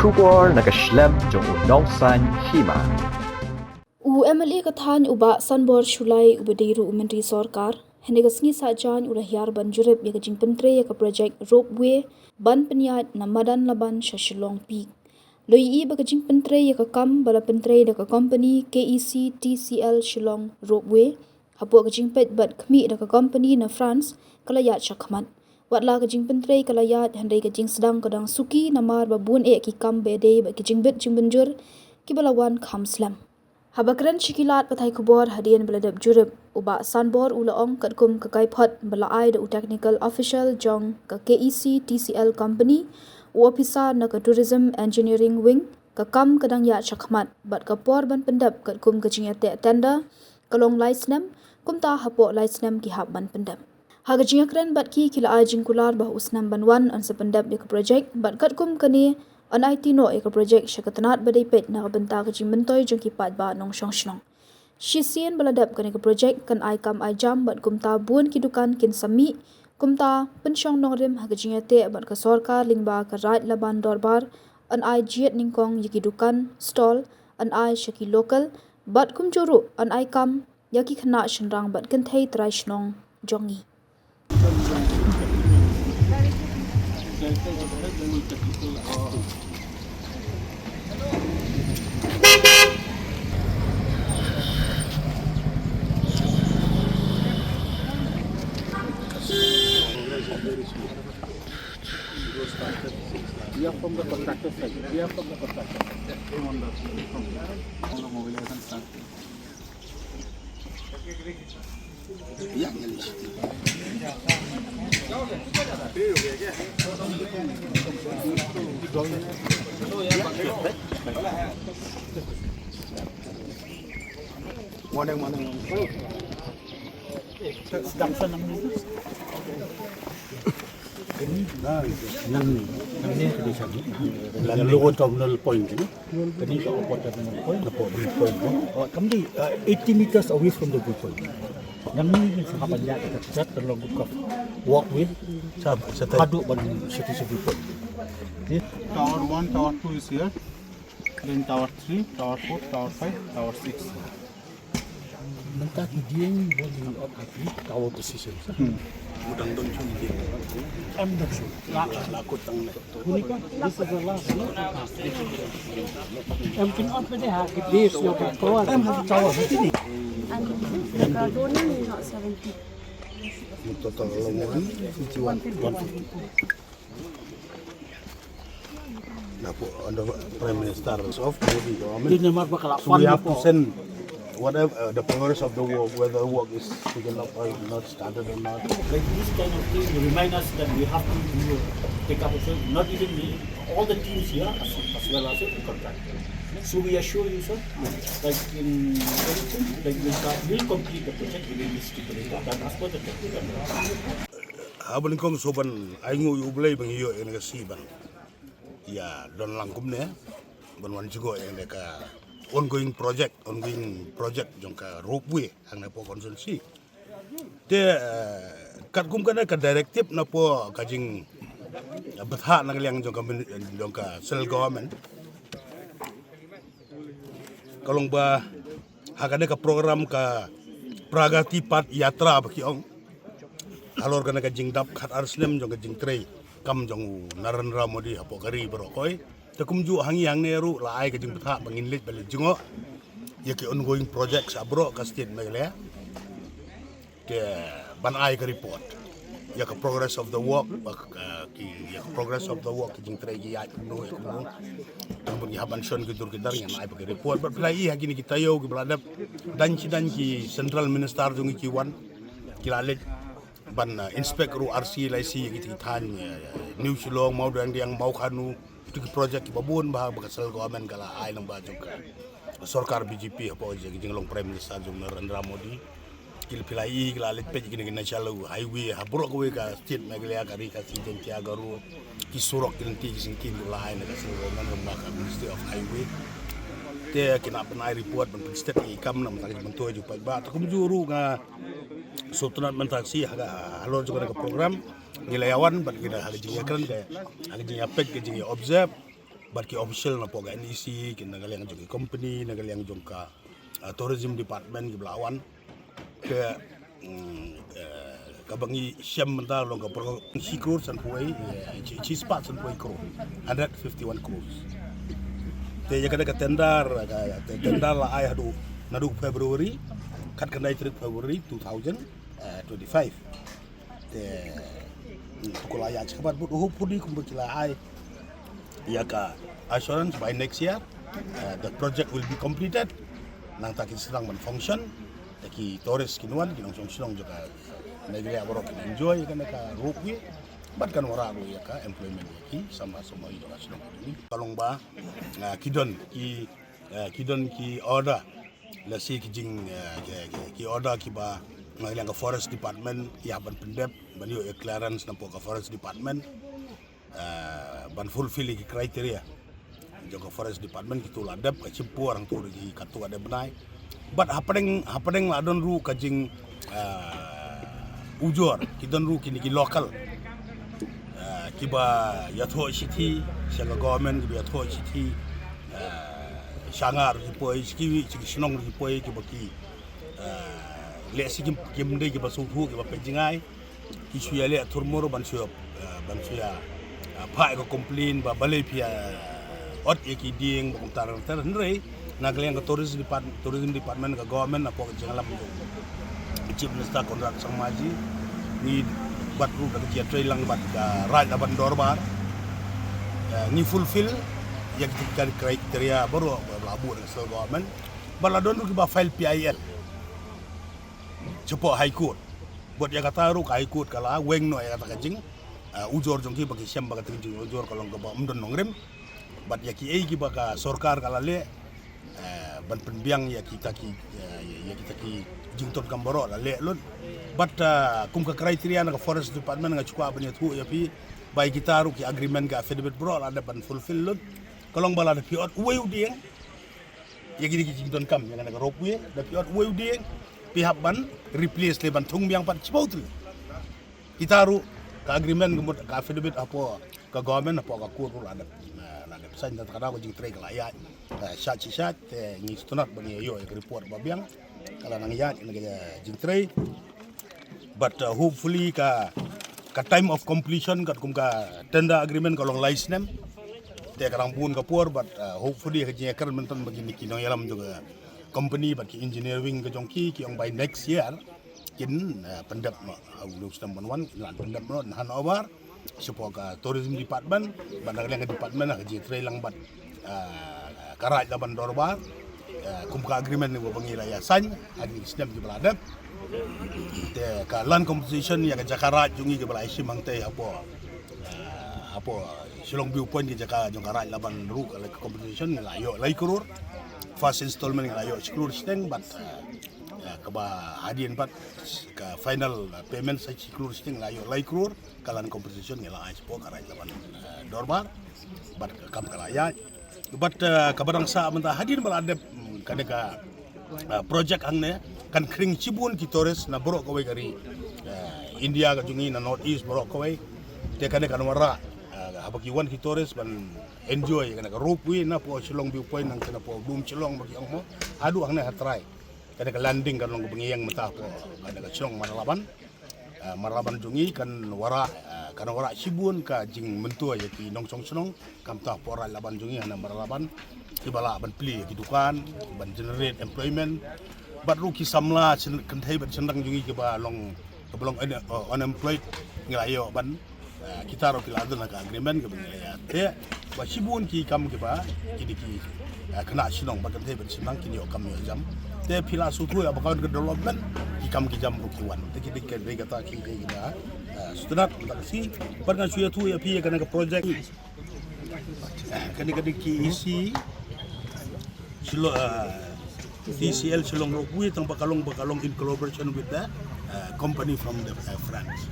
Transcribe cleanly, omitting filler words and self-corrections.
Shubor nakaslem jong unongsan Hima. MLA kathan uba Sanbor Shulai ubadiru Menteri Sorkar hendegasngi sajan urahyar ban Jurip ya kajing pentre ya ka Projek Ropeway ban penyat namadan laban Shashilong Peak. Loi ba kajing pentre ya ka kam bala pentre da ka company KEC TCL Shillong Ropeway hapu kajing pet bat kmi da ka company na France kalayat syakmat. Watla kajing pentre kalayat handai kajing sedang kadang suki namar babun ki kam bede ba kajing bet jing benjur ki balawan kham slam. Habakran shikilat patai kubor hadian beladab Jurip uba Sanbor ulaong katkum kakai pot balaai da technical official jong ka KEC TCL company officer na ka tourism engineering wing ka kam kadang ya syakmat bat ka por ban Pyndep katkum kajing ya tenda kalong laisnem kumta hapo laisnem ki hab ban Pyndep. Haga jingakran bat ki kila ajing kular bah usnam banwan an sa Pyndep ya ka projek bat katkum kani an IT no eka projek syakatanat badai pet na kabenta kajing mentoy jong kipat ba nong syong. Shisian baladap kan eka projek kan ai kam ai jam bat kumta buan kidukan kin sami kumta pensyong nongrim hagajing ate bat ka sorkar lingba ka rat laban dorbar an ai jiet ningkong yikidukan stall an ai syaki lokal bat kumjuru an ai kam yaki khana shenrang bat kenthei trai shnong jongi. We are from the contractor side. We are from the contractor side. On the mobilization start. Morning. Sedang senang ni. Ini kedisa ni. Lalu logo terminal point ni. Kini ke opor terminal point, opor point. Oh, kami 80 meters away from the viewpoint. Yang ni sahabat dia kita terlalu buka walkway. Haduk ban city viewpoint. Tower 1, Tower 2 is here. Then Tower 3, Tower 4, Tower 5, Tower 6. Mentah dia ni boleh upgrade tower position. Udang dong cuma dia. Dong cuma. Laku tang. Ini kan this is the last. Can open the hack this no tower. Have tower sini. And the donor is not 70. Total alone 51. Napo under Prime Minister of maybe government. Ini mar bakal So we have to send whatever the progress of the work, whether the work is taken up or not started or not. Like this kind of thing remind us that we have to take up also not even me, all the teams here as well as the contractor. So we assure you, sir, like in everything, like we'll complete the project within this stipulated and as per the technical. Habang kong soban aingu ublay bang iyo yang kasi bang. Ya don langkum ne, banwan juga yang mereka ongoing project jong ka Ropeway ang napo konsulsi. Te katkum kana ka directive na po kajing betha na kaliang jong ka central government. Kalong ba hakane ka program ka pragati pat yatra baki ong halor kana ka jingdap khat arsnem jong ka jingtrei kam jong Narendra Modi hapo kari berokoi takumju hangi yang neru lai ka jing betha bangin lit balik jingo yaki ongoing project sa bro ka state megle ke ban ai ka report ya ka progress of the work ki progress of the work jing trei gi ya no tampun gi haban shon ki dur ki dar yang ai ka report but play ha gini kita yo ki beladap dan ki central minister jung ki wan ki lalit ban inspect ru RC laisi ki tan new Shillong mau yang mau kanu di project babun bah bakasal government kala ai nang baju ka sorkar BJP apa je jing long prime minister jung Narendra Modi kil pilai kala lit pe gini national highway habro ko ka state meglia ka ri ka sijen tia garu ki surok kinti singkin lai na kasal government ba ka ministry of highway te kina penai report ban state ikam nam tak bentu ju pa ba takum juru nga sultanat mentaksi halor juga ke program nilayawan bat kita hal jinga kan ke hal jinga pek ke jinga observe but ki official na po ga NEC kin nagalang jong company nagalang jong ka tourism department ki Belawan ke kabangi syam mental long ka pro si crore san puai chi spot san puai crore 151 crores te ya kada ka tendar la ai hadu nadu February kat kanai 3 February 2025 te kulaya cepat but hopefully kumbukila ai ya ka assurance by next year the project will be completed nang takin sedang function taki tourist kinuan kinong song juga negeri aborok enjoy kan ka Ropeway bat kan wara go ya ka employment ki sama itu aslo ini kalong ba kidon ki order la si ki jing ki order ki ba ngilang ka forest department ya ban Pyndep ban yo clearance na po ka forest department ban fulfill ki criteria jogo forest department ki tuladap ka cimpu orang tu di katu ada benai but happening la don ru ka jing ujor kidon ru kini ki local kiba yatho city sanga government kiba yatho city sangar ki poi ski snong ki poi ki baki le si kim de kiba suhu kiba pejingai ki suya le turmoro ban suya pa ko complain ba balai pia ot ki ding ba tar nrei naglang ka tourism department ka government apo ka jangalam chief minister kontrak samaji ni batru ka dia trailang bat ka right aban dorbar ni fulfill yang kita kriteria baru labu dengan sel government baladon ki ba file PIL cepo high court buat ya kata ru high court kala weng no ya kata kajing ujor jongki bagi siam bagi tinggi ujor kalau ke ba umdon nongrim bat ya ki ki baka sorkar kala le ban penbiang ya kita ki jington kamboro la le lon but kum ka kriteria na forest department nga chukwa banya tu ya pi bai kita ru ki agreement ga affidavit bro la ban fulfill lon kolong bala da piot uwe uding ya gidi ki jington kam ya na Ropeway da piot uwe uding pihak ban replace le ban thung biang pat chibautu kita ru ka agreement ka affidavit apo ka government apo ka kur la da pesan dan kadang jing trek layak sat ni stunat bagi yo report babiang kalau nang yat ni jing trek but hopefully ka time of completion kat kum ka tender agreement kalau license te karang pun kapur but hopefully ka jing akan menton bagi ni kinong yalam juga company bagi engineering ke jongki ki ong by next year kin Pyndep lu sedang banwan lan Pyndep no Hanover supaya tourism department bandar yang department nak jitre lang bat karat laban dorbar kumka agreement ni bangila yasan adi sistem di beladap te ka land competition yang Jakarta jungi ke balai simang te apa silong viewpoint ke Jakarta jong karat laban ru ka competition layo lai krore first installment layo krore steng bat kaba hadian bat ka final payment sa krore steng layo lai krore kalan competition ngela ai po karai laban dorbar bat kam kalaya bat kabarang sa menta hadir baladep kadeka project angne kan kring cibun ki tourist na borok kawai gari India ka jungi na north east borok kawai te kadeka wara habaki wan ki tourist ban enjoy kana Ropeway na po silong viewpoint nang kana po boom silong bagi ang mo adu angne hatrai kadeka landing kan long bangiyang mata po kadeka silong maraban jungi kan wara sibun ka jing mentua ya ki nong song senong kam ta pora laban jungi ana maraban ki bala ban pli ki dukan ban generate employment bat ru ki samla kan thai ban sendang jungi ki ba long belong unemployed ngelayo ban kita ro ki ladon ka agreement ke bangaya te ba sibun ki kam ki ba ki kena sinong ba kan thai ban sendang ki yo kam yo jam te pila sutu ya bakal ke development ki kam ki jam ru ki wan te ki kata ki kita student taksi pergan suya tu ya pi kana ka project kani ki isi silo TCL silong Ropeway tang bakalong in collaboration with the company from the France